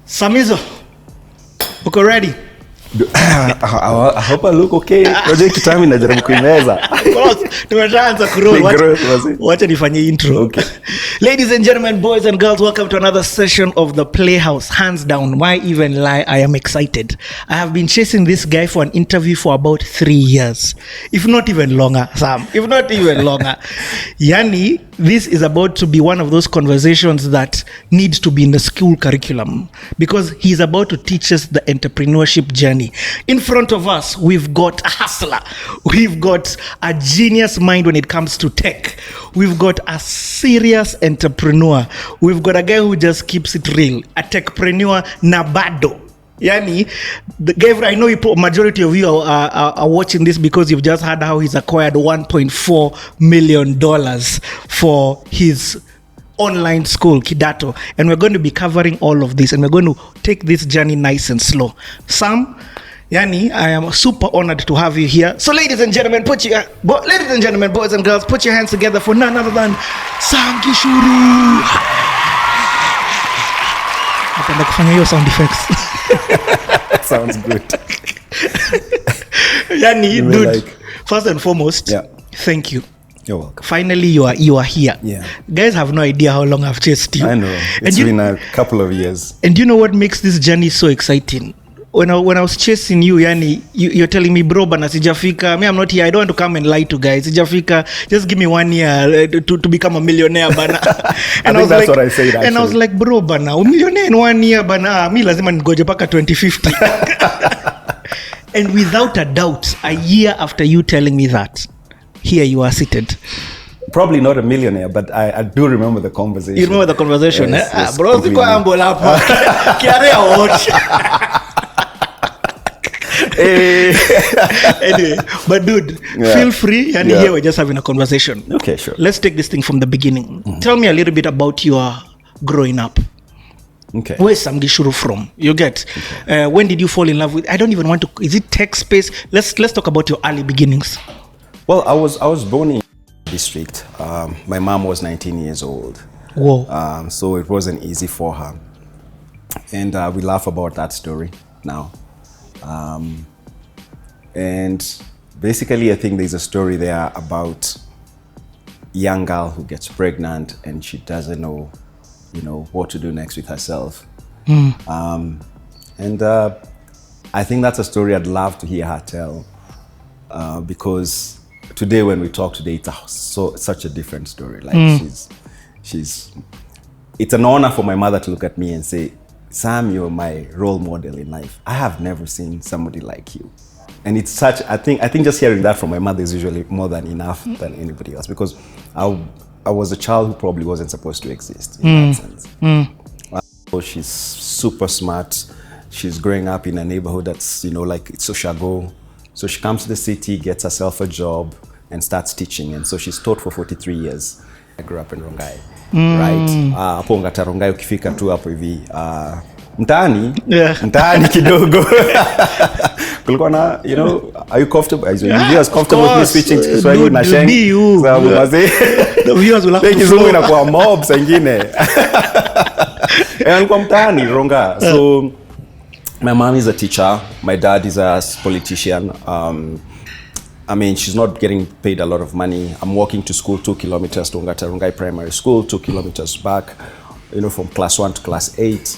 Samizo, uko ready? I hope I look okay. Project time najaribu kuimeza. Tumeshaanza kuroll. Wacha nifanye intro. Okay. Ladies and gentlemen, boys and girls, welcome to another session of the Playhouse. Hands down, why even lie? I am excited. I have been chasing this guy for an interview for about 3 years. If not even longer, Sam. If not even longer. Yani, this is about to be one of those conversations that needs to be in the school curriculum because he's about to teach us the entrepreneurship journey. In front of us, we've got a hustler. We've got a genius mind when it comes to tech. We've got a serious entrepreneur. We've got a guy who just keeps it real. A techpreneur, Nabado. Yani, the guy, I know majority of you are watching this because you've just heard how he's acquired $1.4 million for his online school, Kidato. And we're going to be covering all of this and we're going to take this journey nice and slow. Sam, Yani, I am super honored to have you here. So ladies and gentlemen, boys and girls, put your hands together for none other than Sam Gichuru. Napenda kufanya hiyo sound effects. Sounds good. Yani, dude, first and foremost, thank you. You're welcome. Finally, you are here. Yeah. Guys have no idea how long I've chased you. I know. It's been a couple of years. And you know what makes this journey so exciting? When I was chasing you, Yani, you're telling me, bro, bana sijafika. Me, I'm not here. I don't want to come and lie to guys. Sijafika. Just give me 1 year to become a millionaire, bana. And I think that's what I said, actually. And I was like, bro, bana, a millionaire in 1 year, bana. Me lazima ngoje paka 2050. And without a doubt, a year after you telling me that, here you are seated. Probably not a millionaire, but I do remember the conversation. You remember the conversation? Yes, eh? yes, Bro, siko ambo lapa. Kiarea watch. Anyway, but dude, feel free. And here we're just having a conversation. Okay, sure. Let's take this thing from the beginning. Tell me a little bit about your growing up. Okay. Where's Sam Gichuru from? You get. Okay. When did you fall in love with? I don't even want to. Is it tech space? Let's talk about your early beginnings. Well, I was born in district. My mom was 19 years old. Whoa. So it wasn't easy for her. And we laugh about that story now. And basically, I think there's a story there about a young girl who gets pregnant and she doesn't know, what to do next with herself. And I think that's a story I'd love to hear her tell, because today when we talk today, it's such a different story. Like it's an honor for my mother to look at me and say, Sam, you're my role model in life. I have never seen somebody like you. And it's such, I think just hearing that from my mother is usually more than enough than anybody else, because I was a child who probably wasn't supposed to exist in that sense. So she's super smart. She's growing up in a neighborhood that's, like it's Oshago. So she comes to the city, gets herself a job and starts teaching. And so she's taught for 43 years. I grew up in Rongai, right? Hapo ngata Rongai ukifika tu hapo hivi. Mtaani kidogo. Kulikuwa na, are you comfortable? Are you as comfortable with me switching to Kiswahili na Sheng? Sababu wazee. The viewers will have to Kizungu inakuwa mob sengine. Alikuwa mtaani Ronga. So my mom is a teacher. My dad is a politician. She's not getting paid a lot of money. I'm walking to school 2 kilometers to Rongai Primary School, 2 kilometers back, from class 1 to class 8.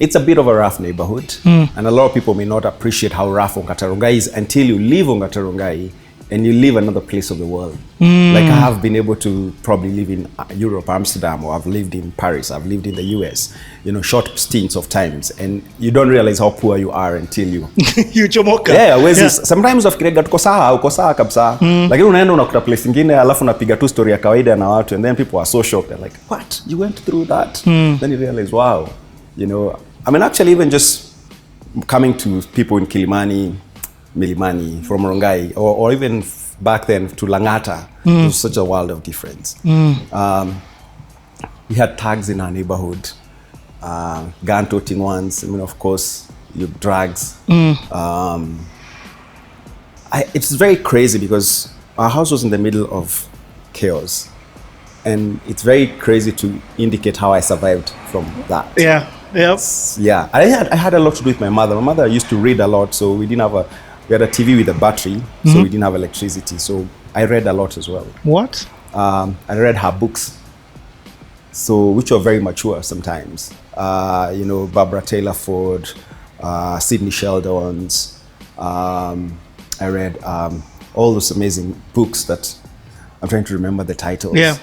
It's a bit of a rough neighborhood, and a lot of people may not appreciate how rough Ongata Rongai is until you leave Ongata Rongai and you live another place of the world. Like I have been able to probably live in Europe, Amsterdam, or I've lived in Paris, I've lived in the US, short stints of times, and you don't realize how poor you are until you you chomoka. Sometimes unafikiria uko sawa kabisa, lakini unaenda unakuta place nyingine alafu unapiga tu story ya kawaida na watu, and then people are so shocked. They're like, what, you went through that? Then you realize, wow, actually even just coming to people in Kilimani, Milimani, from Rongai, or even back then to Langata, it was such a world of difference. We had tags in our neighborhood, gun toting ones, of course, drugs. It's very crazy because our house was in the middle of chaos. And it's very crazy to indicate how I survived from that. Yep. Yeah, I had a lot to do with my mother. My mother used to read a lot, so we had a TV with a battery, so we didn't have electricity. So I read a lot as well. What? I read her books, so which were very mature sometimes. Barbara Taylor Ford, Sidney Sheldon's. I read all those amazing books that I'm trying to remember the titles. Yeah.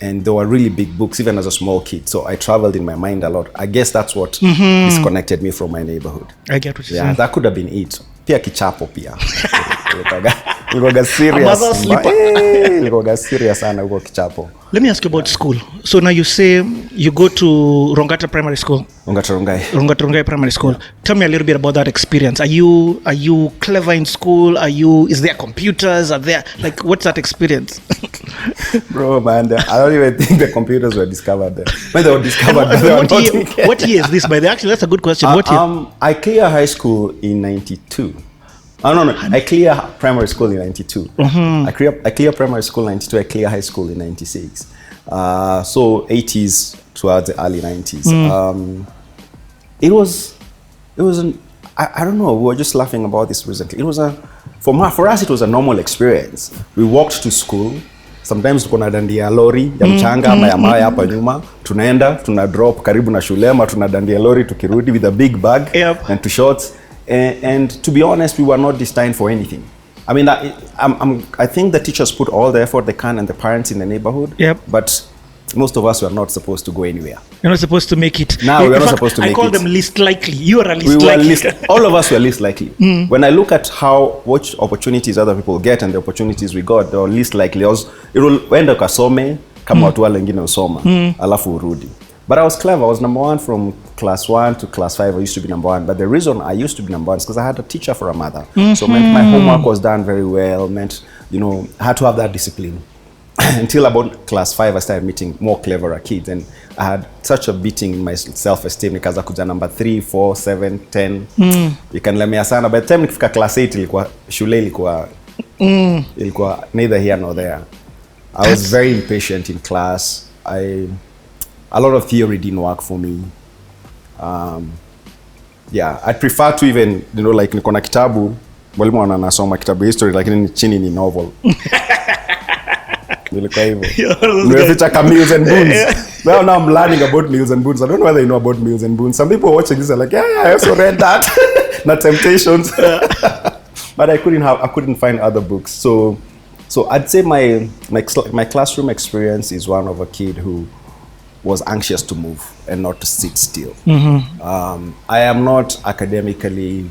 And they were really big books, even as a small kid. So I traveled in my mind a lot. I guess that's what disconnected me from my neighborhood. I get what you're saying. Yeah, that could have been it. Pia kichapo pia. Ilikuwa serious. Ilikuwa serious sana huko kichapo. Let me ask you about school. So now you say you go to Rongata Primary School. Rongai Primary School. Yeah. Tell me a little bit about that experience. Are you clever in school? Is there computers? What's that experience? Bro, man, I don't even think the computers were discovered there. When they were discovered, what year is this? By the actually, that's a good question. What year? I cleared high school in 92. No. I clear primary school in 92. I clear primary school in 92. I clear high school in 96. So 80s towards the early 90s. I don't know. We were just laughing about this recently. For us, it was a normal experience. We walked to school. Sometimes tuko na dandia lori ya mchanga ama ya mawe hapa nyuma. Tuna drop karibu na shule ama tuna dandia lori tukirudi with a big bag and two shorts. And to be honest, we were not destined for anything. I mean, I think the teachers put all the effort they can and the parents in the neighborhood. Yep. But most of us were not supposed to go anywhere. You're not supposed to make it. No, we're not supposed to make it. I call them least likely. You are a least likely. All of us were least likely. When I look at what opportunities other people get and the opportunities we got, they were least likely. It will wenda ukasome kama watu wale wengine usoma alafu urudi. But I was clever. I was number one from class 1 to class 5. I used to be number one. But the reason I used to be number one is because I had a teacher for a mother. So my homework was done very well. I had to have that discipline. Until about class 5, I started meeting more cleverer kids. And I had such a beating in my self-esteem. Nikaza kuja number 3, 4, 7, 10. Ikanilemea sana. By the time nikifika class 8, shule ilikuwa neither here nor there. I was very impatient in class. A lot of theory didn't work for me. I'd prefer to even, niko na kitabu, mwalimu anasoma kitabu history, lakini chini ni novel. Nilikuwa hivyo. Nimeficha ka Meals and Boons. Now I'm learning about Meals and Boons. I don't know whether you know about Meals and Boons. Some people watching this are like, yeah, I also read that. Not Temptations. But I couldn't find other books. So I'd say my classroom experience is one of a kid who was anxious to move and not to sit still. I am not academically,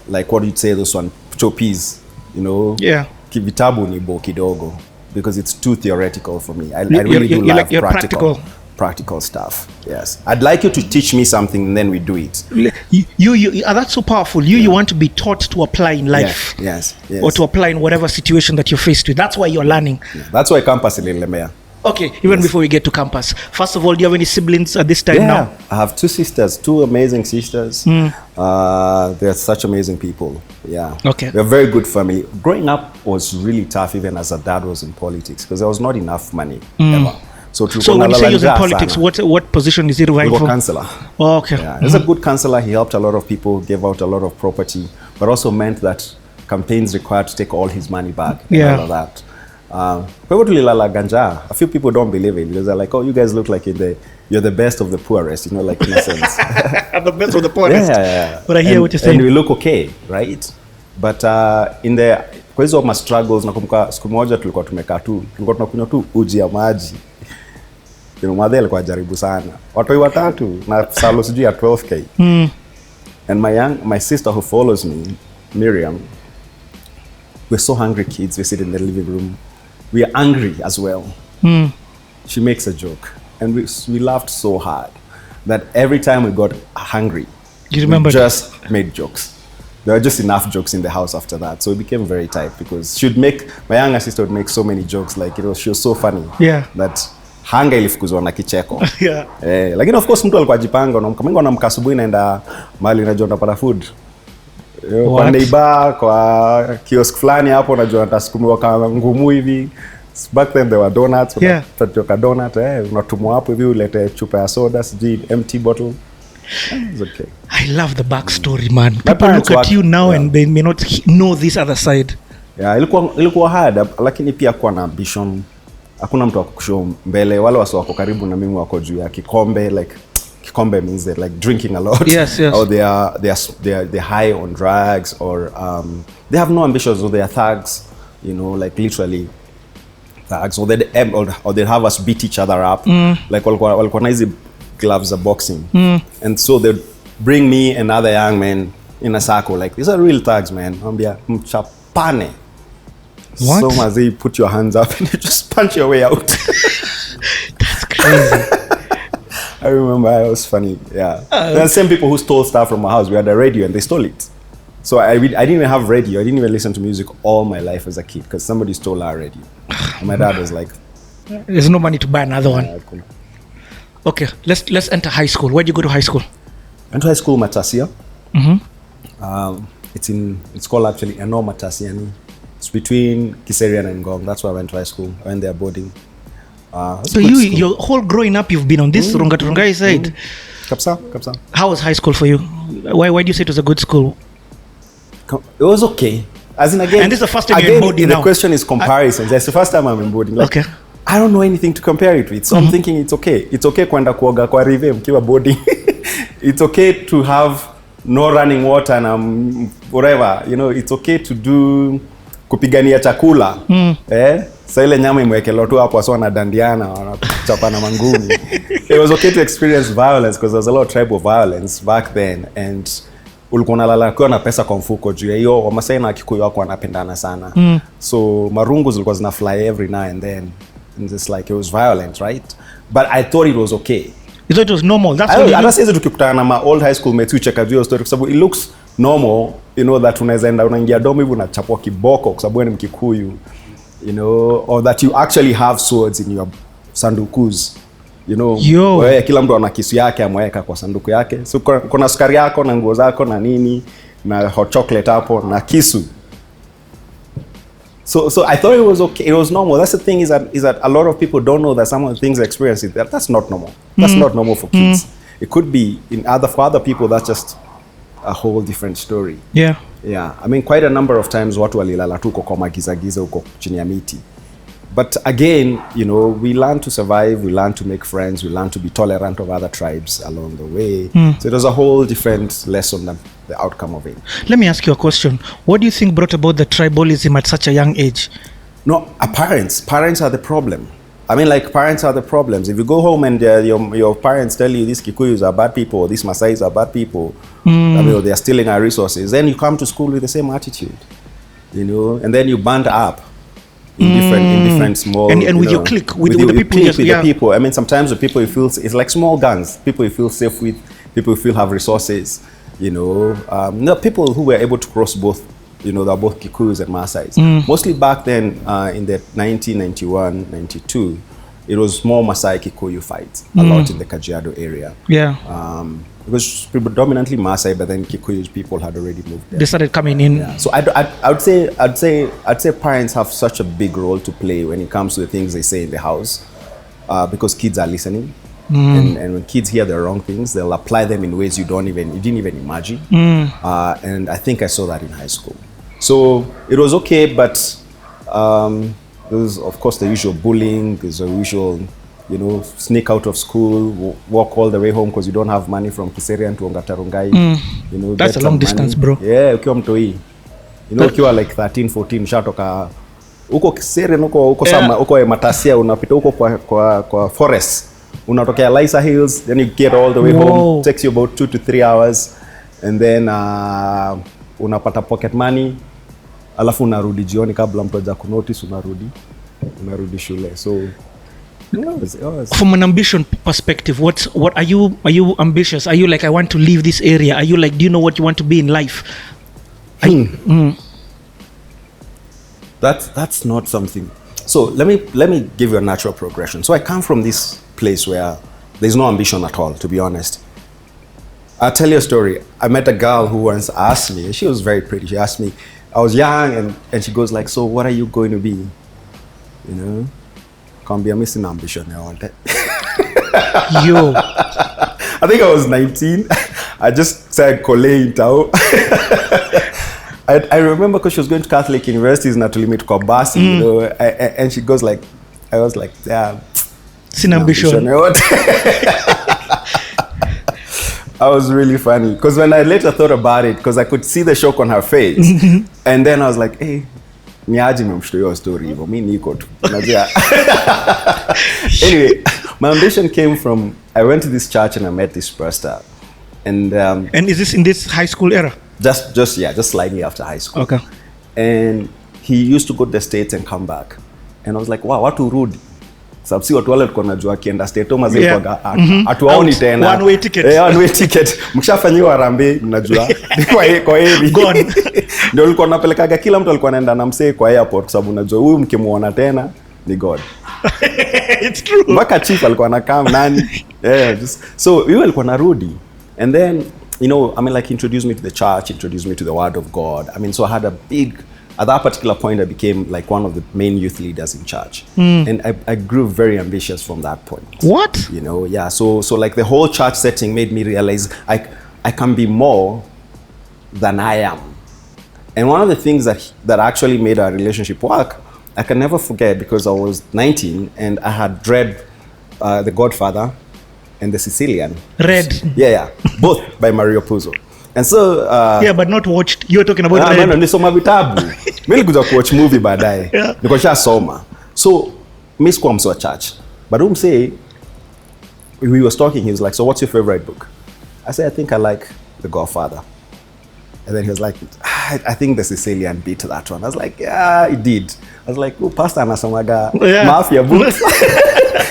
like what you'd say, those one, choppies, Yeah. Vitabu ni bo kidogo, because it's too theoretical for me. I really do love practical stuff. Yes. I'd like you to teach me something and then we do it. That's so powerful. You want to be taught to apply in life. Yes. Or to apply in whatever situation that you're faced with. That's why you're learning. Yeah. That's why campus in Lemea. Okay, even before we get to campus, first of all, do you have any siblings at this time now? I have 2 sisters, 2 amazing sisters. They're such amazing people. Yeah. Okay. We're a very good family. Growing up was really tough, even as a dad was in politics, because there was not enough money ever. So when you say he was in politics, what position is he vying for? Councillor. Oh, okay. Yeah. He was a good councillor. He helped a lot of people, gave out a lot of property, but also meant that campaigns required to take all his money back and all of that. A few people don't believe it because they're like, oh, you guys look like you're the best of the poorest, like in a sense. The best of the poorest. Yeah. But I hear what you're saying. And we look okay, right? But kwa hizo ma struggles, nakumbuka siku moja tulikuwa tunakunywa tu uji ya maji. Mother alikuwa jaribu sana. Watoi watatu na salo sijui ya 12K. And my sister who follows me, Miriam, we're so hungry kids. We sit in the living room. We are angry as well. She makes a joke. And we laughed so hard that every time we got hungry, you remember we just made jokes. There were just enough jokes in the house after that. So it became very tight because my younger sister would make so many jokes. She was so funny. Yeah. That hanga ilifukuzwa na kicheko. Yeah. Lakini of course mtu alikuwa jipanga. Unamka asubuhi naenda mahali unajua unapata food. Kwa neighbor, kwa kiosk fulani hapo unajua natasukumiwa kama ngumu hivi Back then there were donuts. Yeah. Unatoka donut, unatumwa hapo hivi ulete chupa ya soda, sijui empty bottle. It's okay. I love the backstory, man. My People parents look at work- you now yeah. and they may not know this other side. Yeah, ilikuwa hard, lakini pia kuwa na ambition. Hakuna mtu akukushow mbele. Wale wasi wako karibu na mimi wako juu ya kikombe, like kikombe means they're like drinking a lot. Yes. Or they're high on drugs, or they have no ambitions, or they are thugs, you know, like literally thugs, or they have us beat each other up. Like walikuwa na hizi gloves of boxing. And so they'd bring me and other young men in a circle, like, these are real thugs, man. Ambia mchapane. What? So as they put your hands up and you just punch your way out. That's crazy. I remember, it was funny. Yeah. There are the same people who stole stuff from my house. We had a radio and they stole it. So I didn't even have radio. I didn't even listen to music all my life as a kid because somebody stole our radio. And my dad was like, There's no money to buy another one. cool. Okay, let's enter high school. Where'd you go to high school? Went to high school, Matasia. It's called actually Eno Matasiani. It's between Kiserian and Ngong. That's where I went to high school. I went there boarding. So your whole growing up, you've been on this Rongai side. Kapsa. How was high school for you? Why do you say it was a good school? It was okay. As in again, And this is the first time you're in boarding the now. question is comparisons. It's the first time I'm in boarding. Like, Okay. I don't know anything to compare it with. So I'm thinking it's okay. It's okay kwenda kuoga kwa rive mkiwa boarding. It's okay to have no running water and whatever. You know, it's okay to do kupigania chakula. Sa ile nyama imwekelewa tu hapo wasa wanadandiana wanachapana mangumi. It was okay to experience violence because there was a lot of tribal violence back then, and ulikuwa unalala kwa na pesa kwa mfuko juu ya hiyo. Wamasai na Kikuyu wako wanapendana sana. So marungu zilikuwa zina fly every now and then. And it's like it was violent, right? But I thought it was okay. You thought it was normal? That's I hata sisi tukikutana na my old high school mates ucheka juu story kwa sababu it looks normal, you know, that unaweza enda unaingia domo hivi unachapwa kiboko kwa sababu wewe ni Mkikuyu, you know, or that you actually have swords in your sandukus, you know. Wewe kila mtu ana kisu yake ameweka kwa sanduku yake. So kuna sukari yako na nguo zako na nini na hot chocolate hapo na kisu. So I thought it was okay. It was normal. That's the thing is that a lot of people don't know that some of the things they experience that's not normal. That's not normal for kids. It could be for other people that's just a whole different story. Yeah. Yeah. I mean, quite a number of times watu walilala tu kwa magiza huko chini ya miti. But again, you know, we learn to survive, we learn to make friends, we learn to be tolerant of other tribes along the way. So it was a whole different lesson than the outcome of it. Let me ask you a question. What do you think brought about the tribalism at such a young age? No, parents are the problem. I mean, like, parents are the problems. If you go home and your parents tell you these Kikuyus are bad people, or these Masais are bad people, I mean, they are stealing our resources, then you come to school with the same attitude, you know, and then you band up in different small, and with your clique, with the people, the people. I mean, sometimes the people you feel it's like small gangs. People you feel safe with, people you feel have resources, you know. People who were able to cross both, you know, they're both Kikuyus and Maasais. Mostly back then, in the 1991, 92, it was more Maasai Kikuyu fights a lot in the Kajiado area. Yeah. It was predominantly Maasai, but then Kikuyu people had already moved there. They started coming in. Yeah. So I'd say parents have such a big role to play when it comes to the things they say in the house, because kids are listening, and when kids hear the wrong things, they'll apply them in ways you didn't even imagine. And I think I saw that in high school. So it was okay, but there was, of course, the usual bullying. There's the usual, you know, sneak out of school, walk all the way home because you don't have money from Kiserian to Rongai. You know, that's a long distance, bro. Yeah, ukiwa mtoi. You know, ukiwa like 13, 14, shatoka uko Kiserian, uko sama, uko Matasia, unapita uko kwa forest. Unatokea Lysa Hills, then you get all the way home. It takes you about 2 to 3 hours, and then unapata pocket money. Alafu unarudi jioni kabla mtu aje kunotice, unarudi shule. So from an ambition perspective, what are you ambitious? Are you like, I want to leave this area? Are you like, do you know what you want to be in life? That's not something. So let me give you a natural progression. So I come from this place where there's no ambition at all, to be honest. I'll tell you a story. I met a girl who once asked me, she was very pretty. She asked me, I was young, and she goes like, so what are you going to be? You you know. Can't be a missing ambition. I want it. Yo. I think I was 19. I just said Kole in Tao. I remember because she was going to Catholic universities not to limit Kobasi, you know, and she goes like, I was like, yeah, Sin ambition. I was really funny because when I later thought about it, because I could see the shock on her face, and then I was like, hey, niaje memshtuyo story hivyo, mimi niko tu. Anyway, my ambition came from, I went to this church and I met this pastor, and is this in this high school era? Just slightly after high school. Okay. And he used to go to the States and come back, and I was like, wow, watu rudi. Sababu si watu wale tulikuwa tunajua akienda state homa zile kwa atuaoni tena. One way ticket. One way ticket. Mkishafanyiwa harambee mnajua kwa heri. Gone. Ndio ulikuwa unapelekaga kila mtu alikuwa anaenda na msee kwa airport sababu unajua huyu mkimuona tena ni God. It's true. Mpaka chief alikuwa anakaa nani. So yeye alikuwa narudi, and then you know, I mean, like, introduced me to the church, introduced me to the word of God. I mean, so I had at that particular point, I became like one of the main youth leaders in church. And I grew very ambitious from that point. What? You know, yeah. So like the whole church setting made me realize I can be more than I am. And one of the things that actually made our relationship work, I can never forget, because I was 19 and I had read The Godfather and The Sicilian. Read? Yeah. Both by Mario Puzo. And so yeah, but not watched. You're talking about Read. No, nisoma vitabu. Mimi nilikuja kuwatch movie baadaye. Yeah. Niko soma. So mimi sikuwa mso wa church. But say we was talking, he was like, so what's your favorite book? I said, I think I like The Godfather. And then he was like, I think The Sicilian beat that one. I was like, yeah, it did. I was like, oh, pastor anasomaga mafia books.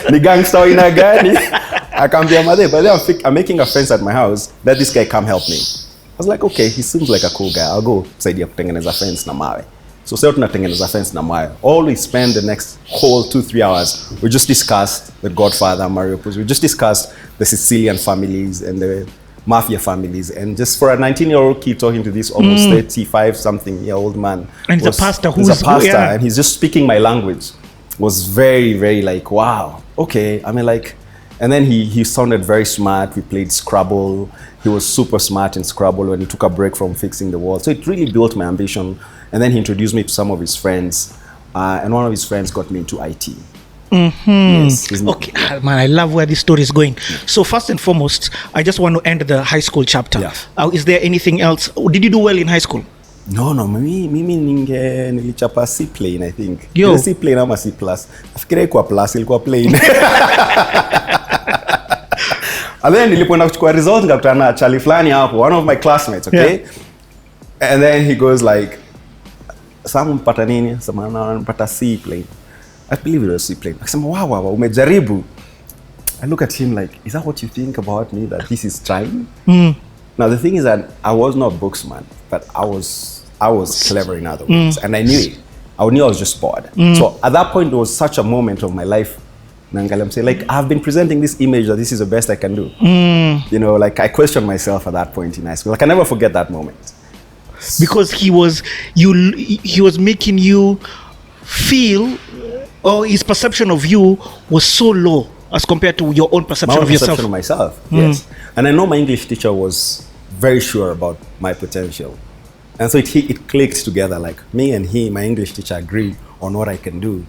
Ni gangster ina gani? I can't be a mother, but then I'm making a fence at my house that this guy come help me. I was like, okay, he seems like a cool guy. I'll go saidia kutengeneza fence na mawe. So sasa tunatengeneza fence na mawe. All we spend the next whole 2-3 hours, we just discussed The Godfather, Mario Puzo. We just discussed the Sicilian families and the mafia families, and just for a 19-year-old kid talking to this almost 35-something-year-old man, and he's a pastor, and he's just speaking my language, was very, very like, wow, okay. I mean, like, and then he sounded very smart. We played Scrabble. He was super smart in Scrabble when he took a break from fixing the wall. So it really built my ambition. And then he introduced me to some of his friends, and one of his friends got me into IT. Yes, okay, man, I love where this story is going. So first and foremost, I just want to end the high school chapter. Yeah. Is there anything else? Did you do well in high school? No, mimi nilichapa C plane, I think. Yo. C plane ama C plus. Nafikiria ilikuwa plus, ilikuwa plane. And then nilipoenda kuchukua result nikakutana na Charlie fulani hapo, one of my classmates, okay? Yeah. And then he goes like, "Samu mpata nini?" Sema mpata C plane. I believe it was C plane. Akasema, wow, umejaribu. I look at him like, is that what you think about me, that this is trying? Now the thing is that I was not a booksman, but I was clever in other ways, and I knew it. I knew I was just bored. So at that point, there was such a moment of my life. Nangalam say, like, I've been presenting this image that this is the best I can do. You know, like, I questioned myself at that point in high school. Like, I never forget that moment. Because he was making you feel, or his perception of you was so low as compared to your own perception of yourself. My own perception of myself, yes. And I know my English teacher was very sure about my potential. And so it clicked together, like me and he, my English teacher, agree on what I can do.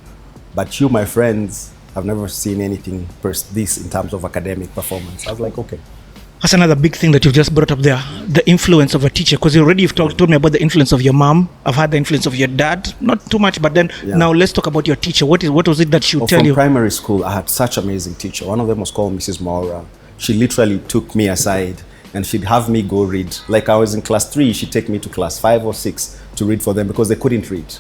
But you, my friends, I've never seen anything this in terms of academic performance. I was like, okay. That's another big thing that you've just brought up there, the influence of a teacher. Because you've told me about the influence of your mom. I've had the influence of your dad, not too much, but then now let's talk about your teacher. What was it that she would tell you? From primary school, I had such amazing teacher. One of them was called Mrs. Maura. She literally took me aside and she'd have me go read. Like I was in class 3, she'd take me to class 5 or 6 to read for them because they couldn't read.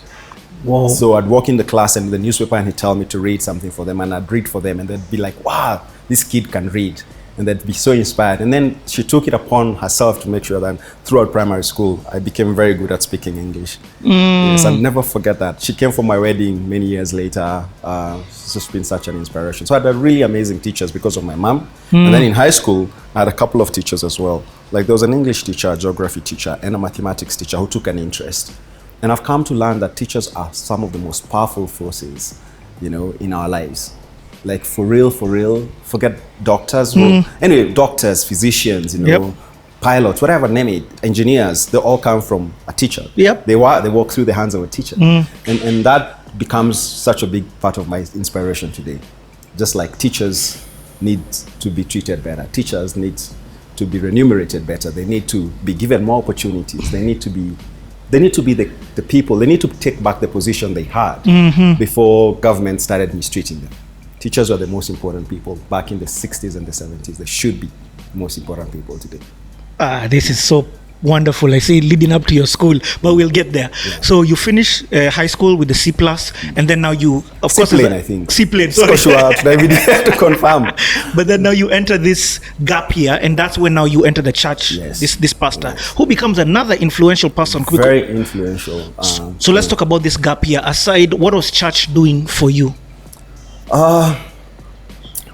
Whoa. So I'd walk in the class and the newspaper and he'd tell me to read something for them and I'd read for them and they'd be like, wow, this kid can read. And they'd be so inspired. And then she took it upon herself to make sure that throughout primary school, I became very good at speaking English. Yes, I'll never forget that. She came for my wedding many years later. It's just been such an inspiration. So I had really amazing teachers because of my mom. And then in high school, I had a couple of teachers as well. Like there was an English teacher, a geography teacher, and a mathematics teacher who took an interest. And I've come to learn that teachers are some of the most powerful forces in our lives. Like for real, forget doctors. Anyway, doctors, physicians, pilots, whatever, name it, engineers, they all come from a teacher. Yep. They walk through the hands of a teacher. And that becomes such a big part of my inspiration today. Just like teachers need to be treated better. Teachers need to be remunerated better. They need to be given more opportunities. They need to be the people. They need to take back the position they had before government started mistreating them. Teachers were the most important people back in the 60s and the 70s. They should be the most important people today. This is so wonderful. I see leading up to your school, but we'll get there. Yeah. So you finish high school with the C+, and then now you, of course, C-plane, I think. C-plane, sorry. To confirm. But then now you enter this gap year, and that's when now you enter the church, yes. this pastor, who becomes another influential person. Very influential. So let's talk about this gap year. Aside, what was church doing for you?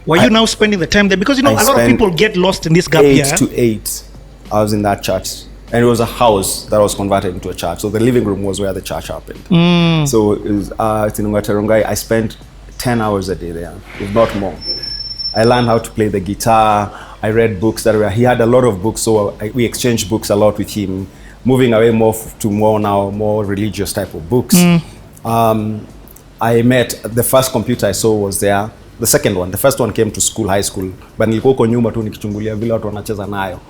Were you now spending the time there? Because, a lot of people get lost in this gap year. 8 to 8, I was in that church. And it was a house that was converted into a church. So the living room was where the church happened. So it was in Rongai. I spent 10 hours a day there, if not more. I learned how to play the guitar. I read books he had a lot of books, so we exchanged books a lot with him, moving away to more religious type of books. I met, the first computer I saw was there. The second one, the first one came to high school, but nilikuwa huko nyuma tu nikichungulia vile watu wanacheza nayo.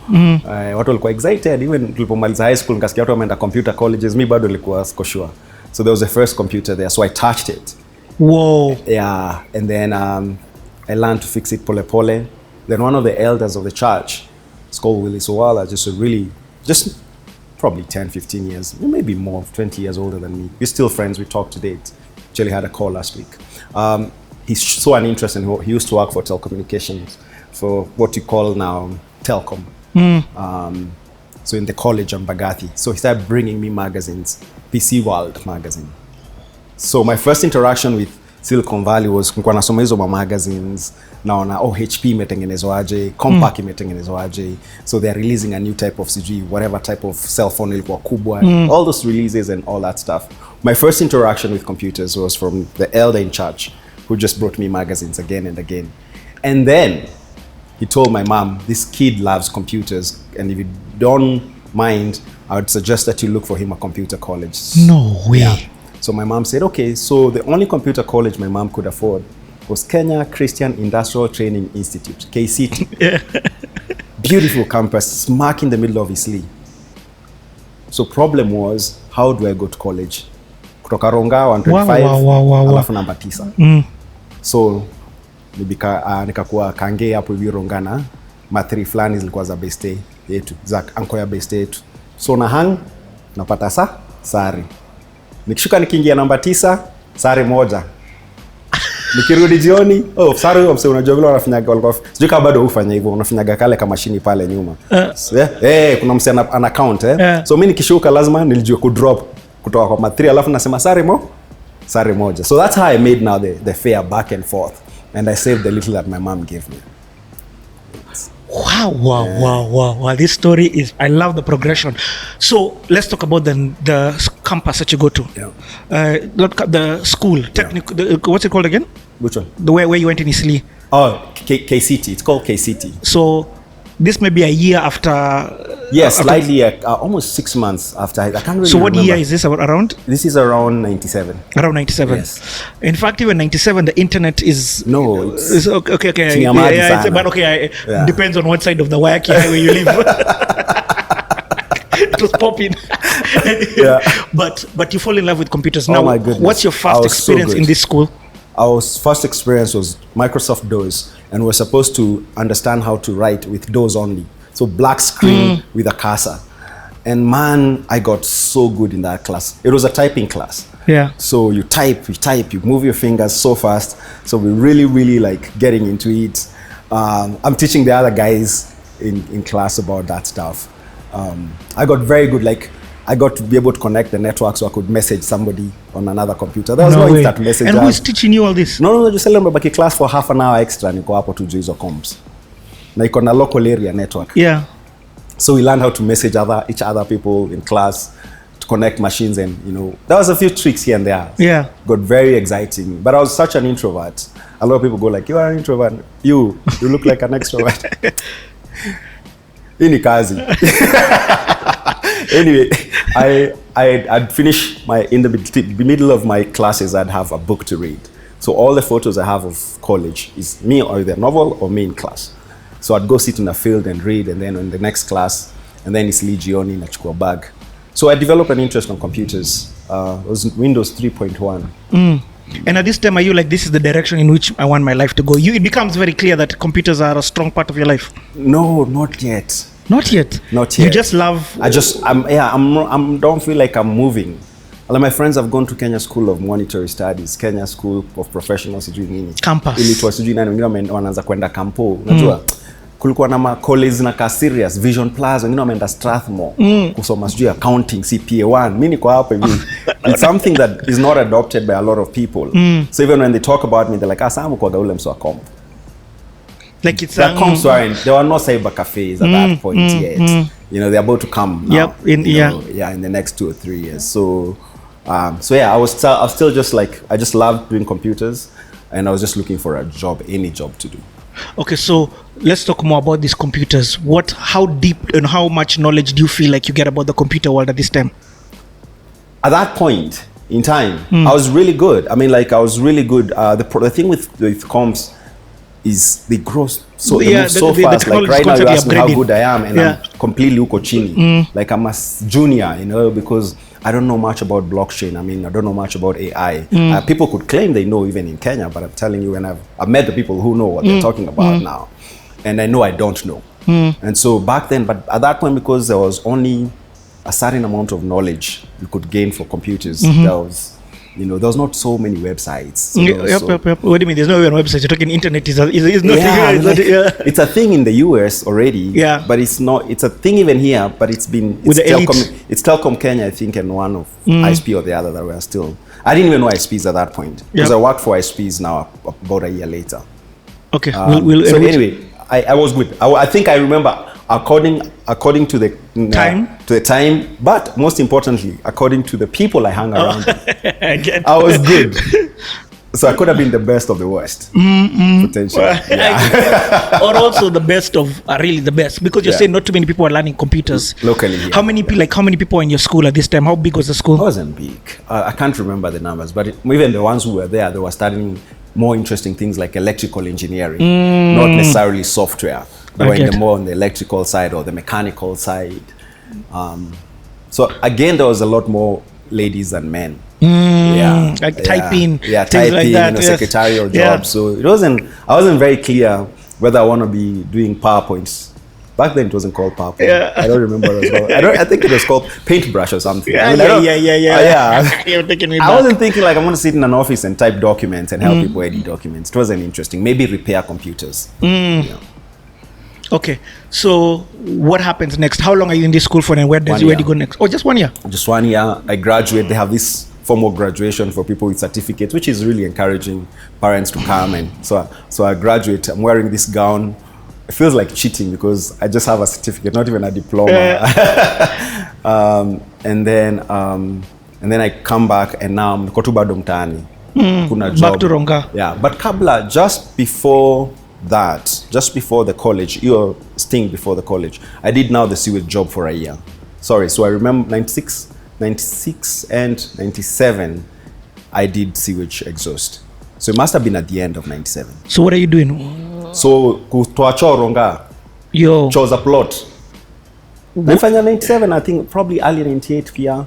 Watu walikuwa excited, even tulipomaliza high school nikasikia watu wameenda computer colleges, mi bado nilikuwa siko sure. So there was the first computer there, so I touched it. Whoa. Yeah, and then I learned to fix it pole pole. Then one of the elders of the church, it's called Willie Sowala, just probably 10, 15 years, maybe more, 20 years older than me. We're still friends, we talk to date. Actually had a call last week. He saw an interest in he used to work for telecommunications, for what you call now Telcom. So in the college on Bagathi. So he started bringing me magazines, PC World magazine. So my first interaction with Silicon Valley was nilikuwa nasoma hizo magazines, naona HP imetengenezwa aje, Compaq imetengenezwa aje. So they're releasing a new type of CG, whatever type of cell phone ilikuwa kubwa, all those releases and all that stuff. My first interaction with computers was from the elder in church, who just brought me magazines again and again. And then he told my mom, this kid loves computers, and if you don't mind, I would suggest that you look for him a computer college. No way. Yeah. So my mom said, okay, so the only computer college my mom could afford was Kenya Christian Industrial Training Institute, KCT. Beautiful campus, smack in the middle of Eastleigh. So problem was, how do I go to college? Kutoka Rongai 125, alafu namba 9. So nikakuwa kange hapo hivi Rongana, ma3 fulani zilikuwa za beste yetu, za anko ya beste yetu. So na hang napata sare. Nikishuka nikiingia namba 9, sare moja. Nikirudi jioni, sare huyo mse unajua vile wanafanyaga walikuwa. Sijui kama bado hufanya hivyo, unafanyaga kale kama mashini pale nyuma. Kuna mse ana count So mimi nikishuka lazima nilijue ku drop kutoka kwa ma3 alafu nasema sare moja. So that's how I made now the fare back and forth, and I saved the little that my mom gave me. Wow. This story is, I love the progression. So let's talk about the campus that you go to. The school, what's it called again? Which one? The where you went in Eastleigh. KCT. It's called KCT. So this may be a year after. Yes, slightly, almost 6 months after. I can't really So what remember. year is this around? This is around 97. Around 97. Yes. In fact, even 97, the internet is. No, it's okay. But depends on what side of the Wayaki highway you live. It was popping. But you fall in love with computers. Now, my goodness. What's your first experience in this school? Our first experience was Microsoft DOS, and we're supposed to understand how to write with DOS only. So black screen with a cursor. And man, I got so good in that class. It was a typing class. Yeah. So you type, you move your fingers so fast. So we really like getting into it. I'm teaching the other guys in class about that stuff. I got very good, like I got to be able to connect the network so I could message somebody on another computer. There was no instant message. And who is teaching you all this? No, just tell them about class for half an hour extra. Niko hapo tu juu hizo comms. Na iko na local area network. Yeah. So we learned how to message each other people in class, to connect machines, and there was a few tricks here and there. Yeah. Got very exciting, but I was such an introvert. A lot of people go like, you are an introvert. You look like an extrovert. Ini kazi. Anyway, I'd finish in the middle of my classes, I'd have a book to read. So all the photos I have of college is me or either novel or me in class. So I'd go sit in a field and read, and then in the next class, and then it's jioni nachukua bag. So I developed an interest on computers. It was Windows 3.1. And at this time, are you like, this is the direction in which I want my life to go? It becomes very clear that computers are a strong part of your life. No, not yet. Not yet. Not yet. You just love. I don't feel like I'm moving. All of my friends have gone to Kenya School of Monetary Studies, Kenya School of Professional sijui nini. Campus. Ilitwa sijui nani, wengine wanaanza kwenda Campo. Unajua kulikuwa na colleges na ka serious Vision Plaza, wengine wameenda Strathmore kusoma sijui accounting CPA1. Mimi niko hapa hivi. It's something that is not adopted by a lot of people. So even when they talk about me, they're like, "Samu kwa gaule mso comp." Like it's there were no cyber cafes at that point yet. They're about to come now. Yep. In the next 2 or 3 years. So I was still just like, I just loved doing computers, and I was just looking for a job, any job to do. Okay, so let's talk more about these computers. How deep and how much knowledge do you feel like you get about the computer world at this time? At that point in time, I was really good. I mean, like, I was really good. The thing with comps is they grow so fast. Like right now, you ask me how good I am, and I'm completely uko chini. Like I'm a junior, because I don't know much about blockchain. I mean, I don't know much about AI. People could claim they know even in Kenya, but I'm telling you, and I've met the people who know what they're talking about now, and I know I don't know. And so back then, but at that point, because there was only a certain amount of knowledge you could gain for computers, there was not so many websites. Yep. What do you mean? There's no website. You're talking internet is not. It's a thing in the US already. Yeah. But it's not. It's a thing even here. But it's Telcom Kenya, I think, and one of ISP or the other that were still. I didn't even know ISPs at that point because I worked for ISPs now about a year later. Okay. So anyway, I was good. I think I remember according to the time, but most importantly, according to the people I hung around with, I was good. So I could have been the best of the worst, potentially. Or also the best of really the best, because you're saying not too many people are learning computers locally. Yeah. How many people in your school at this time? How big was the school? It wasn't big. I can't remember the numbers, but even the ones who were there, they were studying more interesting things like electrical engineering, not necessarily software. They were more on the electrical side or the mechanical side. So again, there was a lot more ladies than men. Typing, typing, like that, secretarial jobs. So I wasn't very clear whether I want to be doing PowerPoints. Back then it wasn't called PowerPoint. I don't remember as well. I think it was called Paintbrush or something. You're taking me back. I wasn't thinking like I'm going to sit in an office and type documents and help people edit documents. It wasn't interesting. Maybe repair computers. Okay, so what happens next? How long are you in this school for, and where do you go next? Oh, just 1 year. Just 1 year. I graduate. They have this formal graduation for people with certificates, which is really encouraging parents to come. And so I graduate. I'm wearing this gown. It feels like cheating because I just have a certificate, not even a diploma. And then I come back, and now I'm niko tu bado mtaani. Kuna job. Back to Rongai. Yeah, but kabla, just before the college, your sting before the college, I did now the sewage job for a year. Sorry, so I remember 96 and 97, I did sewage exhaust. So it must have been at the end of 97. So what are you doing? So kutoacho Rongai, chose a plot. Nilifanya 97, I think probably early 98 pia.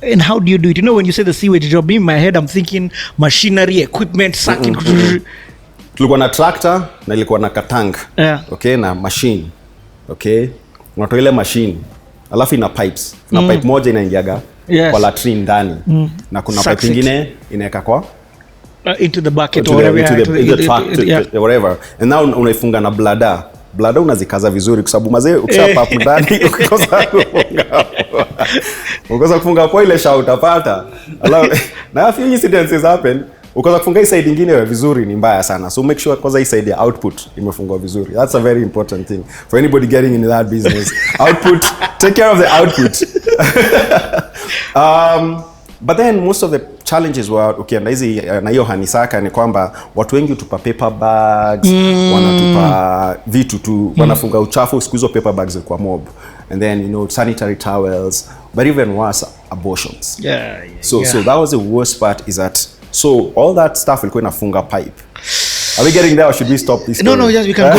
And how do you do it? When you say the sewage job, in my head I'm thinking machinery, equipment, sucking. Tulikuwa na tractor na ilikuwa na katank. Okay, na machine. Okay, unatoa ile machine alafu ina pipes. Na pipe moja inaingiaga kwa latrine ndani. Na kuna pipe nyingine inaweka kwa into the bucket or whatever. And now unaifunga na bladder. Bladder unazikaza vizuri kwa sababu mazee ukishapa hapo ndani ukikosa kufunga kwa ile shout utapata. Na a few incidents happen. Ukaza kufunga hii side nyingine vizuri ni mbaya sana. So make sure kwanza hii side ya output imefungwa vizuri. That's a very important thing for anybody getting into that business. Output, take care of the output. But then most of the challenges were ukienda hizi na hiyo hanisaka ni kwamba watu wengi utupa paper bags, wanatupa vitu tu, wanafunga uchafu, siku hizo paper bags kwa mob, and then sanitary towels, but even worse, abortions. So that was the worst part, is that so all that stuff ilikuwa inafunga pipe. Are we getting there, or should we stop this story? No, yes, we can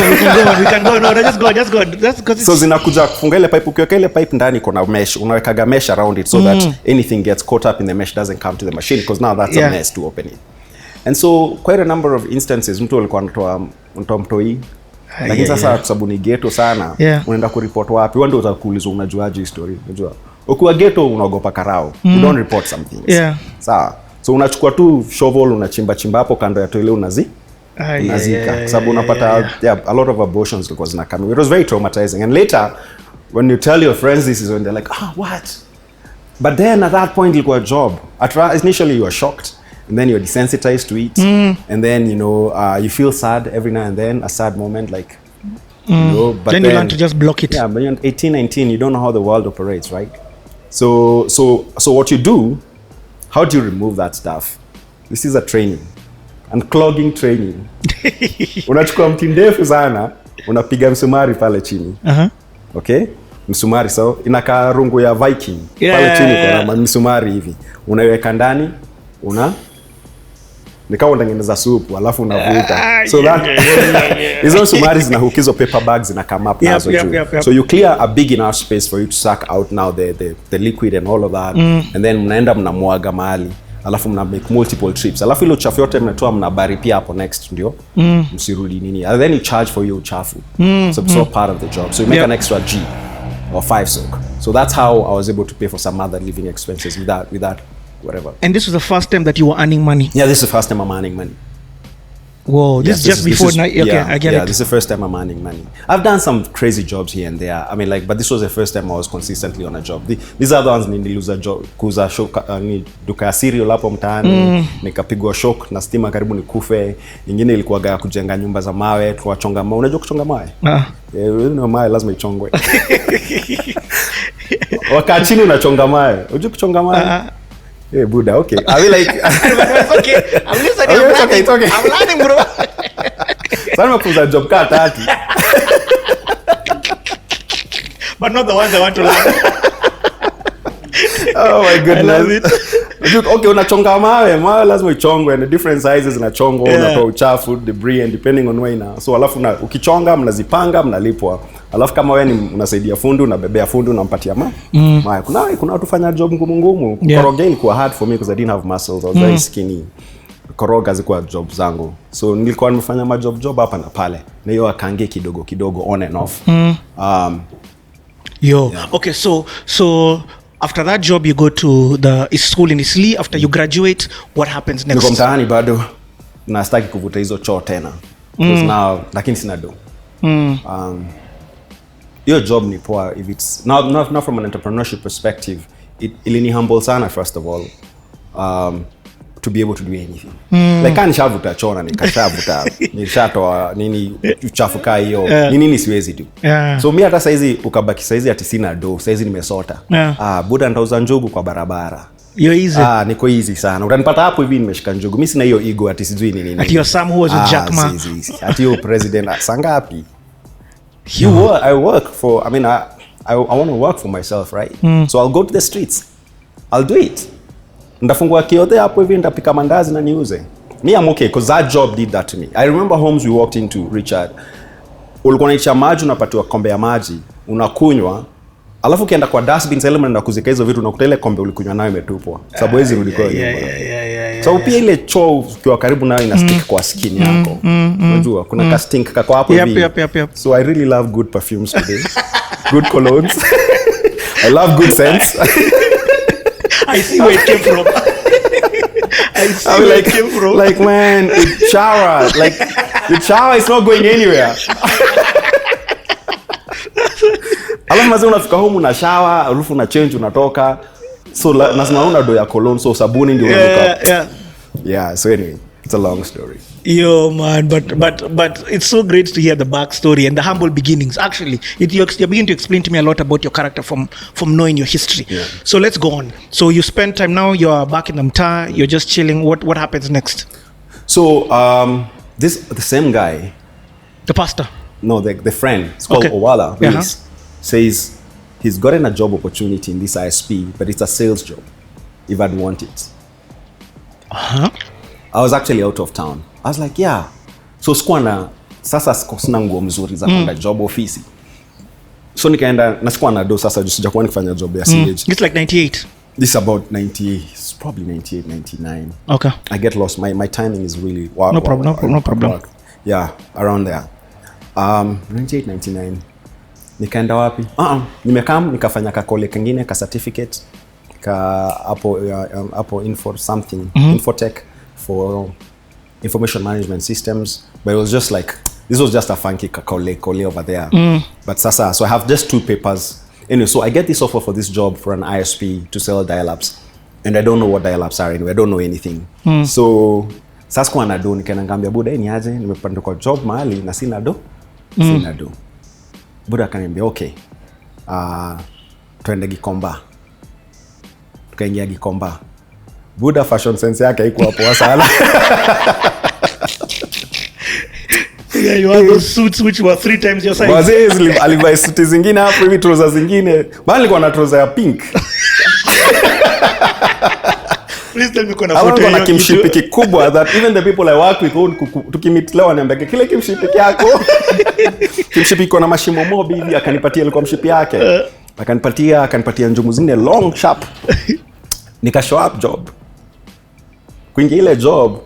go. No, just go. That's because so zinakuja kufunga ile pipe, ukiweka ile pipe ndani kuna mesh, unaweka mesh around it so that anything gets caught up in the mesh doesn't come to the machine, because now that's a mess to open it. And so quite a number of instances mtu alikuwa anatoa mtoi, lakini sasa kwa sababu ni ghetto sana, unaenda kureport wapi? Wewe ndio utakuulizwa unajuaje story, unajua ukiwa ghetto unaogopa karao, you don't report something. Sawa, so unachukua tu shovel, unachimba hapo kando ya toilet, unazika, sababu unapata a lot of abortions because na coming. It was very traumatizing, and later when you tell your friends this is when they're like, what? But then at that point ilikuwa job. Initially you are shocked, and then you're desensitized to it, and then you feel sad every now and then, a sad moment, like but then you learn to just block it. But you're 18, 19, you don't know how the world operates, right? So what you do, how do you remove that stuff? This is a training, and clogging training. Unachukua mti ndefu sana, unapiga msumari pale chini. Okay? Msumari, so inakaa rungu ya Viking. Pale chini kuna msumari hivi. Unaiweka ndani, nikawa unatengeneza supu, alafu unavuta. So that hizo msumari zinahukizo paper bags na come up nazo juu. So you clear a big enough space for you to suck out now the liquid and all of that, and then mnaenda mnamwaga mahali, alafu mna make multiple trips, alafu ile uchafu yote mnatoa mnabari pia hapo next, ndio msirudi nini, and then you charge for your uchafu. So part of the job, so you make an extra G or 5 soak. So that's how I was able to pay for some other living expenses with that whatever. And this was the first time that you were earning money? Yeah, this is the first time I'm earning money. Whoa, this is just before I get it. Yeah, this is the first time I'm earning money. I've done some crazy jobs here and there. I mean, but this was the first time I was consistently on a job. These are the ones niliuza job, kuuza shock, duka ya cereal hapo mtaani, nikapigwa shock na stima karibu nikufe. Nyingine ilikuwa kujenga nyumba za mawe, tukachonga mawe. Unajua kuchonga mawe? Mawe lazima ichongwe. Wakati chini unachonga mawe. Unajua kuchonga mawe? Hey, Buddha, okay. I mean, okay. I'm listening. It's okay. I'm learning, bro. Sana kuuza job ka 30. But not the ones I want to learn. Oh my goodness. I love it. Okay, unachonga mawe lazima ichongwe, and different sizes zinachongwa, unatoa uchafu, debris, and depending on where ina. So alafu ukichonga mnazipanga, mnalipwa. Alafu kama wewe ni unasaidia fundi, unabebea fundi, unampatia mawe. Kuna watu fanya job ngumu. Koroga ilikuwa hard for me because I didn't have muscles. I was very skinny. Koroga zilikuwa job zangu. So nilikuwa nimefanya job hapa na pale. Na hiyo akange kidogo on and off. Okay, so after that job you go to the school in Isli. After you graduate, what happens next? Niko mtaani bado na sitaki kuvuta hizo choo tena. Because now lakini sina do. Your job ni poa if it's not from an entrepreneurship perspective. Ilini humble sana, first of all, to be able to do anything. Like kanishavuta chona, nikashavuta nishatoa nini uchafuka hiyo nini siwezi tu. So mimi hata saizi ukabaki saizi ati sina do, saizi nimesota. Buda ndauza njugu kwa barabara. You're easy. Niko easy sana. Utanipata hapo hivi nimeshika njugu. Mimi sina hiyo ego ati sijui nini. Ati your Sam who was with Jack Ma. Ati yo president sangapi. I work for, I want to work for myself, right? So I'll go to the streets. I'll do it. Ndafungua kiothe hapo hivi ndapika mandazi na niuze. Me, I'm okay because that job did that to me. I remember homes we walked into, Richard. Ulikuwa unaisha maji, unapatiwa kombe ya maji, unakunywa. Alafu ukienda kwa dustbin element na kuzika hizo vitu, unakuta ile kombe ulikunywa nayo imetupwa. Sababu hizi rudi kwa hiyo. So pia ile choo ukiwa karibu nayo ina stick kwa skin yako. Unajua kuna ka stink kako hapo hivi. So I really love good perfumes today. Good colognes. I love good scents. I see where it came from. It came from. Like, man, the shower is not going anywhere. Alafu mazi unafika home una shower, alafu una change unatoka. So lazima una do ya cologne, so sabuni ndio unanuka. Yeah, so anyway, it's a long story. Yo, man, but it's so great to hear the backstory and the humble beginnings. Actually, you're beginning to explain to me a lot about your character from knowing your history. Yeah. So let's go on. So you spend time now. You're back in the mtaa. You're just chilling. What happens next? So the same guy, The pastor. no, the friend, it's called Okay. Owala, who Uh-huh. says he's gotten a job opportunity in this ISP, but it's a sales job, if I'd want it. Uh-huh. I was actually out of town. I was like, yeah. So sasa sina nguo mzuri za kwenda job ofisi. So nikaenda na sikuwa na do sasa sijakuwa nikifanya job ya CH. It's like 98. This is about 90, it's probably 98, 99. Okay. I get lost. My timing is really No problem. Yeah, around there. 98, 99. Nikaenda wapi? Nimekam nikafanya kakole kengine ka certificate hapo info something infotech for information management systems, but it was just like this was just a funky kakole over there. But sasa, so I have just 2 papers. Anyway, so I get this offer for this job for an ISP to sell dial-ups, and I don't know what dial-ups are anyway. I don't know anything. So sasa kwa nado nikaenda ngambia buda ni aje nimepanda kwa job mahali na sina do. Sina do. Buda akaniambia okay. Twende Gikomba. Tukaingia Gikomba. Buda fashion sense yake haiko hapo sana. Yeah, you have those suits which were 3 times your size. Wazee alivaa suti zingine hapo hivi, trouser zingine. Bali nilikuwa na trouser ya pink. Please tell me kuna photo Hapo hiyo. na kimshipi kikubwa that even the people I work with tukimit leo ananiambia kile kimshipi yako. Kimshipi iko na mashimo mobi hivi, akanipatia ilikuwa mshipi yake. Akanipatia njumu zingine long sharp. Nika show up job. Kuingia ile job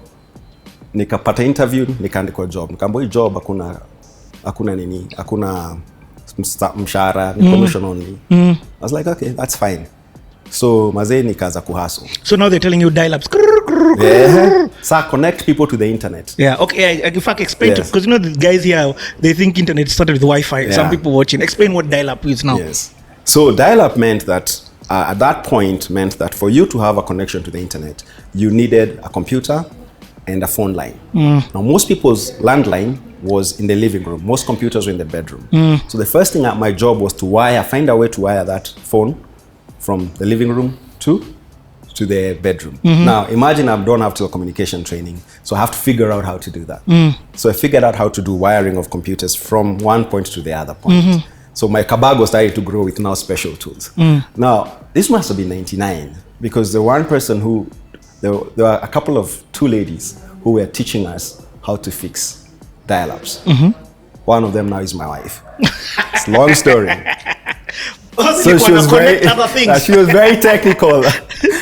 nikapata interview, nikaandikwa job. Nikaambiwa hii job hakuna mshahara, ni commission only. I was like okay, that's fine. So mazee nikaanza kuhustle. So now they're telling you dial-ups. Yeah. So connect people to the internet. Yeah, okay. In fact, explain Yes. to, because you know the guys here, they think internet started with Wi-Fi. Yeah. Some people watching. Explain what dial-up is now. Yes. So dial-up meant that at that point meant that for you to have a connection to the internet, you needed a computer and a phone line. Now most people's landline was in the living room. Most computers were in the bedroom. So the first thing at my job was to find a way to wire that phone from the living room to the bedroom. Now imagine I don't have telecommunication training, so I have to figure out how to do that. So I figured out how to do wiring of computers from one point to the other point. So my kabago started to grow with now special tools. Now this must have been 99 because the one person who there were a couple of 2 ladies who were teaching us how to fix dial-ups. One of them now is my wife. It's a long story. So she was very technical.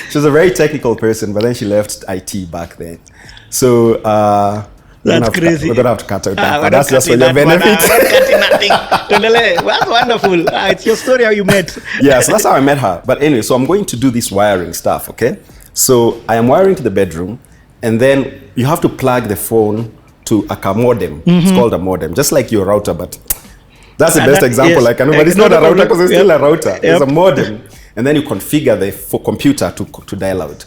She was a very technical person, but then she left IT back then. So that's crazy. We're gonna have to cut out that. That's just for your benefit. That's wonderful. It's your story how you met. Yeah, so that's how I met her. But anyway, so I'm going to do this wiring stuff, okay? So I am wiring to the bedroom, and then you have to plug the phone to a modem. It's called a modem, just like your router, but that's the best example yes. I can do. But it's not a router because it's still a router. It's a Yep. modem. And then you configure the computer to dial out.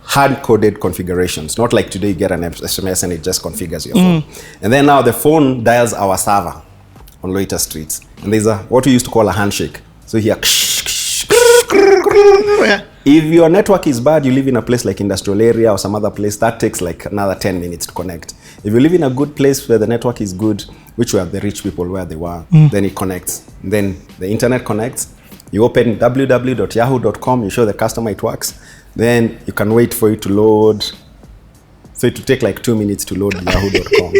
Hard-coded configurations. Not like today you get an SMS and it just configures your phone. And then now the phone dials our server on Loiter Street. And there's what we used to call a handshake. So here, if your network is bad, you live in a place like industrial area or some other place, that takes like another 10 minutes to connect. If you live in a good place where the network is good, which were the rich people where they were, then it connects. Then the internet connects. You open www.yahoo.com, you show the customer it works. Then you can wait for it to load. So it will take like 2 minutes to load yahoo.com.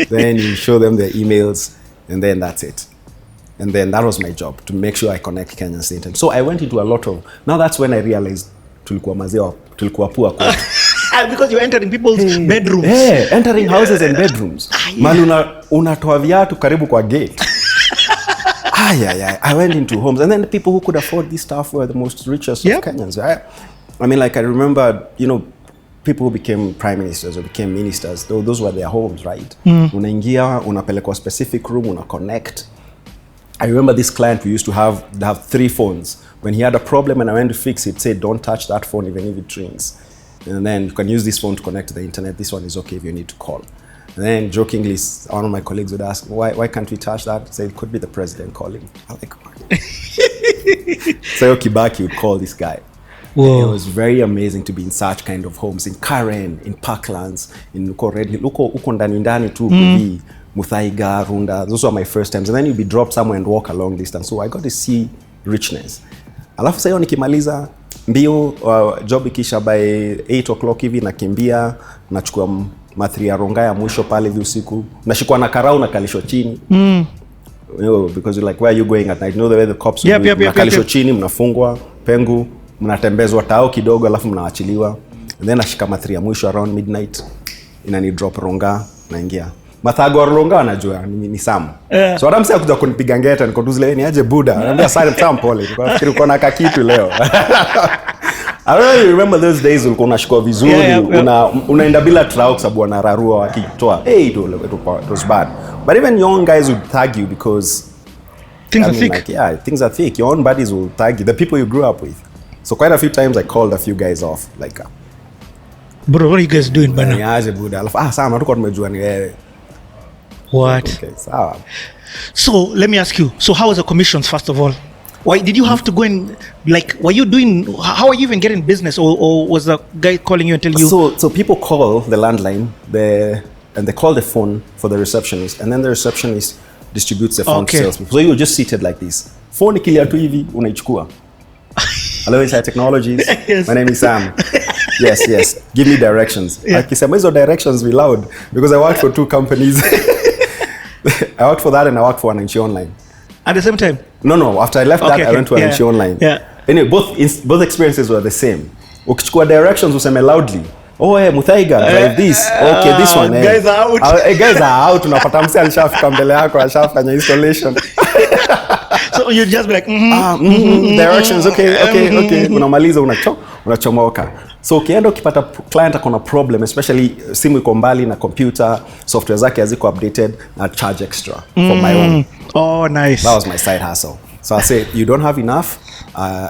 Then you show them their emails, and then that's it. And then that was my job, to make sure I connect Kenyans to the internet. So I went into a lot of, now that's when I realized tulikuwa poor kwetu. Because you're entering people's bedrooms. Yeah, entering houses and bedrooms. Man, unatoa viatu karibu kwa gate. I went into homes, and then the people who could afford this stuff were the most richest of Kenyans. I mean, like I remember, people who became prime ministers or became ministers, those were their homes, right? Unaingia, unapelekwa specific room, una connect. I remember this client who used to have 3 phones. When he had a problem and I went to fix it, said, don't touch that phone even if it rings. And then you can use this phone to connect to the internet. This one is okay if you need to call. And then jokingly, one of my colleagues would ask, why can't we touch that? Say, it could be the president calling. I'm like, so Kibaki would call this guy. It was very amazing to be in such kind of homes, in Karen, in Parklands, in uko ndani tu, Muthaiga, Runda. Those were my first times. And then you'd be dropped somewhere and walk a long distance. So I got to see richness. Alafu sasa nikimaliza mbio, job ikisha by 8 o'clock hivi nakimbia, nachukua mathri ya Rongai ya mwisho pale hivi usiku. Nashikwa na karau na kalisho chini. You know, because you're like, where are you going at night? You know the way the cops will do. Mnakalisho chini, mnafungwa, pengu, mnatembezwa tao kidogo, alafu mnaachiliwa. And then nashika mathri ya mwisho around midnight. Inani drop Ronga, naingia. Mathago wa Ronga wanajua ni Sam. So wada msea kuja kunipiga ngeta, niko tuzile ni aje Buddha. Anambia Sam pole. Niko nafikiri uko na kakitu leo. I really remember those days ulikuwa unashikwa vizuri, unaenda bila trao kwa sababu wanararua wakitoa. It was bad. But even young guys would tag you because things are thick. Like, things are thick. Your own buddies will tag you, the people you grew up with. So quite a few times I called a few guys off, like, bro, what are you guys doing, bana? Niaje Buddha. Sam, hatukuwa tumejua ni wewe. What? Okay, sawa. So let me ask you. So how was the commissions, first of all? Why did you have to go and, like, were you doing, how are you even getting business, or was the guy calling you and telling you? So people call the landline, and they call the phone for the receptionist, and then the receptionist distributes the phone to salespeople. So you're just seated like this. Phone ikilia tu hivi unaichukua. Hello, Inside Technologies. Yes. My name is Sam. Yes. Give me directions. Akisema hizo directions we loud because I worked for 2 companies. I worked for that and I worked for Wananchi Online. At the same time? No. After I left that, I went to Wananchi Online. Yeah. Anyway, both experiences were the same. Ukichukua directions useme loudly. Oh, hey, Muthaiga, drive this. Okay, this one. Guys are out. Guys are out. Unapata mse alishafika mbele yako, alishafanya installation. So you just be like, directions, okay. Unamaliza unachomoka. So ukienda ukipata client akona problem, especially simu iko mbali na computer, software zake haziko updated, I charge extra for my own. Oh, nice. That was my side hustle. So I say, you don't have enough.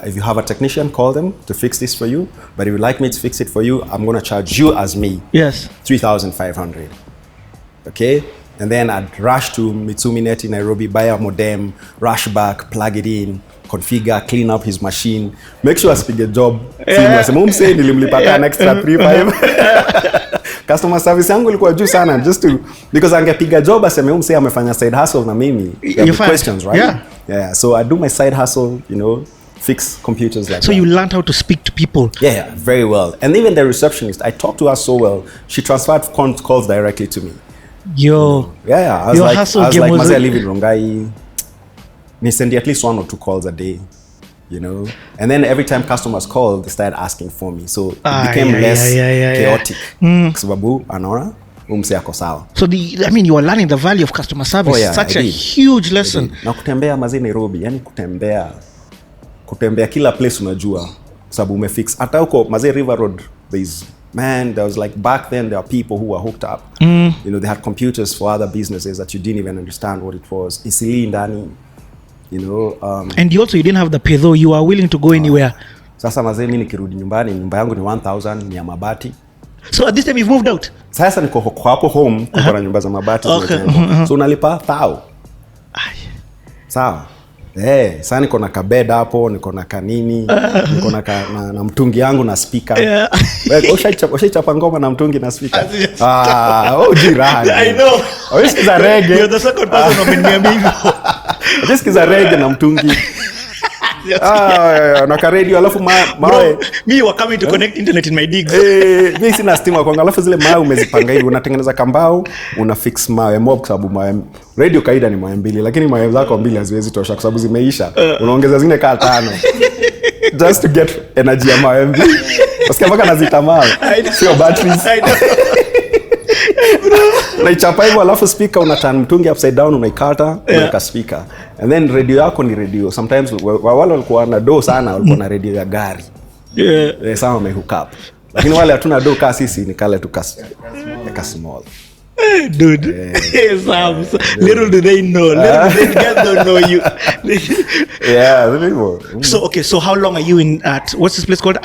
If you have a technician, call them to fix this for you. But if you'd like me to fix it for you, I'm going to charge you as me. Yes. 3,500. Okay? And then I'd rush to Mitsumi Net in Nairobi, buy a modem, rush back, plug it in, configure, clean up his machine, make sure I speak a job. Say nilimlipata an extra 3,500. Customer service yangu ilikuwa juu sana because angepiga job aseme umse amefanya side hustle na mimi. You have questions, right? Yeah. So I do my side hustle, fix computers like that. So you learned how to speak to people? Yeah, very well. And even the receptionist, I talked to her so well, she transferred calls directly to me. Yo. Yeah. I was like, Mazi, I live in Rongai. They send at least 1 or 2 calls a day, And then every time customers call, they started asking for me. So it became less chaotic. Sababu anaona umse ako sawa. So you are learning the value of customer service. Such a huge lesson. Na kutembea mazi Nairobi, yani kutembea kila place unajua. Sababu umefix. Hata huko mazi River Road, there was like back then there were people who were hooked up. They had computers for other businesses that you didn't even understand what it was. Isili ndani. And you didn't have the pay though, you are willing to go anywhere. Sasa mazee mimi nikirudi nyumbani, nyumba yangu ni 1,000, ni ya mabati. So at this time you've moved out? Sasa niko hapo home, kwa nyumba za mabati. So unalipa 1,000. Sawa. Sasa niko na kabed hapo, niko na kanini, niko na mtungi yangu na speaker. Ushaichapa ngoma na mtungi na speaker. Jirani. I know. Usikiza reggae. You're the second person umeniambia hivyo. Usikiza reggae na mtungi. Na ka radio alafu mawe. Me were coming to connect internet in my digs. Mimi sina stima kwa alafu zile mawe umezipanga hivi, unatengeneza kambao, una fix mawe mob kwa sababu mawe radio kaida ni mawe 2, lakini mawe zako 2 haziwezi tosha kwa sababu zimeisha. Unaongeza zingine kama 5. Just to get energy ya mawe 2. Usikia mpaka nazita mawe. Sio batteries. Unaichapa hivyo alafu speaker unaturn mtungi upside down, unaikata, unaweka speaker. And then radio yako ni radio. Sometimes wale walikuwa na do sana walikuwa na radio ya gari. Sama wamehook up. Lakini wale hatuna do ka sisi ni kale tu ka small. Dude. Sam, little do they know. Little do they guys don't know you. Yeah, the people. So how long are you in at what's this place called?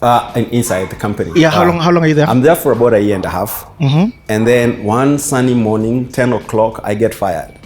And inside the company. Yeah, how long are you there? I'm there for about a year and a half. And then one sunny morning, 10 o'clock, I get fired.